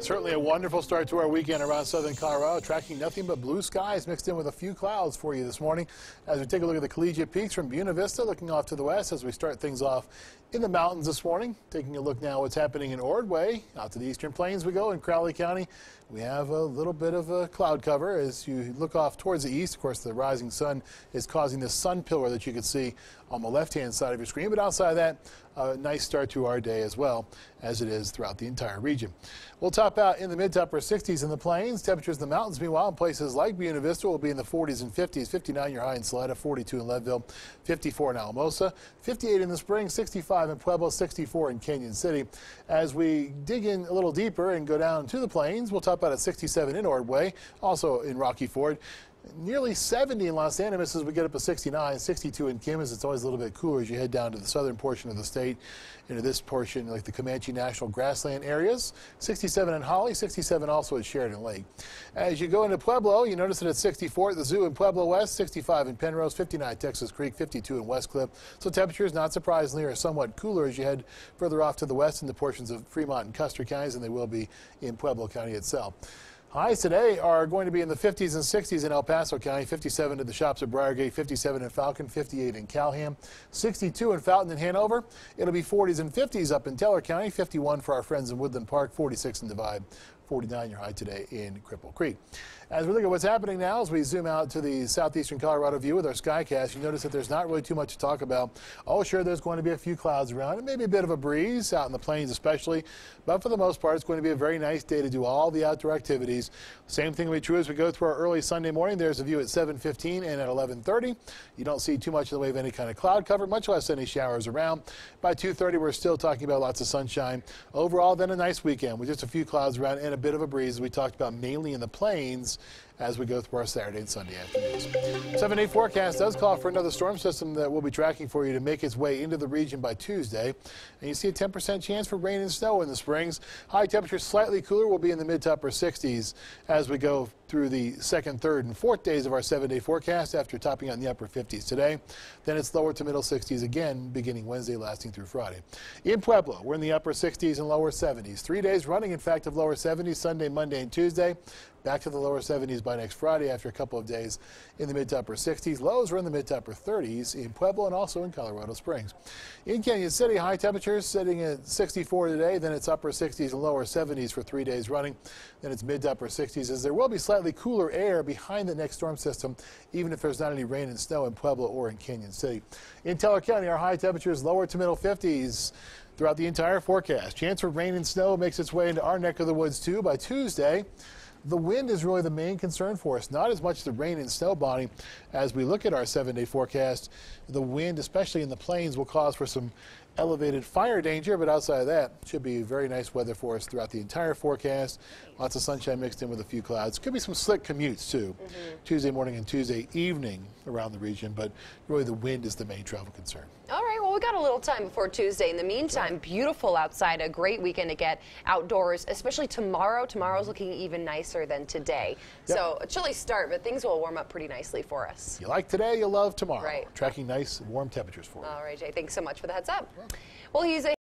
Certainly a wonderful start to our weekend around southern Colorado, tracking nothing but blue skies mixed in with a few clouds for you this morning. As we take a look at the collegiate peaks from Buena Vista, looking off to the west as we start things off in the mountains this morning. Taking a look now what's happening in Ordway. Out to the eastern plains we go in Crowley County. We have a little bit of a cloud cover as you look off towards the east. Of course, the rising sun is causing this sun pillar that you can see on the left-hand side of your screen. But outside of that, a nice start to our day as well, as it is throughout the entire region. We'll top out in the mid to upper 60s in the plains. Temperatures in the mountains, meanwhile, in places like Buena Vista will be in the 40s and 50s. 59 your high in Salida, 42 in Leadville, 54 in Alamosa, 58 in the Springs, 65 in Pueblo, 64 in Canyon City. As we dig in a little deeper and go down to the plains, we'll top out at 67 in Ordway, also in Rocky Ford. Nearly 70 in Los Animas as we get up to 69, 62 in Kimmis. It's always a little bit cooler as you head down to the southern portion of the state, into this portion like the Comanche National Grassland areas. 67 in Holly, 67 also at Sheridan Lake. As you go into Pueblo, you notice it at 64 at the zoo in Pueblo West, 65 in Penrose, 59 Texas Creek, 52 in Westcliff. So temperatures, not surprisingly, are somewhat cooler as you head further off to the west into portions of Fremont and Custer counties than they will be in Pueblo County itself. Highs today are going to be in the 50s and 60s in El Paso County, 57 at the shops at Briargate, 57 in Falcon, 58 in Calhoun, 62 in Fountain and Hanover. It'll be 40s and 50s up in Teller County, 51 for our friends in Woodland Park, 46 in Divide, 49 your high today in Cripple Creek. As we look at what's happening now, as we zoom out to the southeastern Colorado view with our Skycast, you notice that there's not really too much to talk about. Oh, sure, there's going to be a few clouds around and maybe a bit of a breeze out in the plains especially. But for the most part, it's going to be a very nice day to do all the outdoor activities. Same thing will be true as we go through our early Sunday morning. There's a view at 7:15 and at 11:30. You don't see too much in the way of any kind of cloud cover, much less any showers around. By 2:30, we're still talking about lots of sunshine. Overall, then a nice weekend with just a few clouds around and a bit of a breeze, as we talked about, mainly in the plains as we go through our Saturday and Sunday afternoons. 7-day forecast does call for another storm system that we'll be tracking for you to make its way into the region by Tuesday. And you see a 10% chance for rain and snow in the Springs. High temperatures slightly cooler will be in the mid to upper 60s as we go through the second, third, and fourth days of our 7-day forecast after topping out in the upper 50s today. Then it's lower to middle 60s again beginning Wednesday, lasting through Friday. In Pueblo, we're in the upper 60s and lower 70s. 3 days running, in fact, of lower 70s, Sunday, Monday, and Tuesday. Back to the lower 70s by next Friday after a couple of days in the mid to upper 60s. Lows are in the mid to upper 30s in Pueblo and also in Colorado Springs. In Canyon City, high temperatures sitting at 64 today. Then it's upper 60s and lower 70s for 3 days running. Then it's mid to upper 60s as there will be slightly cooler air behind the next storm system, even if there's not any rain and snow in Pueblo or in Canyon City. In Teller County, our high temperatures lower to middle 50s throughout the entire forecast. Chance for rain and snow makes its way into our neck of the woods too by Tuesday. The wind is really the main concern for us, not as much the rain and snow, Bonnie. As we look at our 7-day forecast, the wind, especially in the plains, will cause for some elevated fire danger, but outside of that, should be very nice weather for us throughout the entire forecast. Lots of sunshine mixed in with a few clouds. Could be some slick commutes, too, Tuesday morning and Tuesday evening around the region, but really the wind is the main travel concern. All right, well, we got a little time before Tuesday. In the meantime, beautiful outside, a great weekend to get outdoors, especially tomorrow. Tomorrow's looking even nicer than today. So a chilly start, but things will warm up pretty nicely for us. You like today, you'll love tomorrow. Right. Tracking nice, warm temperatures for you. All right, Jay, thanks so much for the heads up. Well, he's a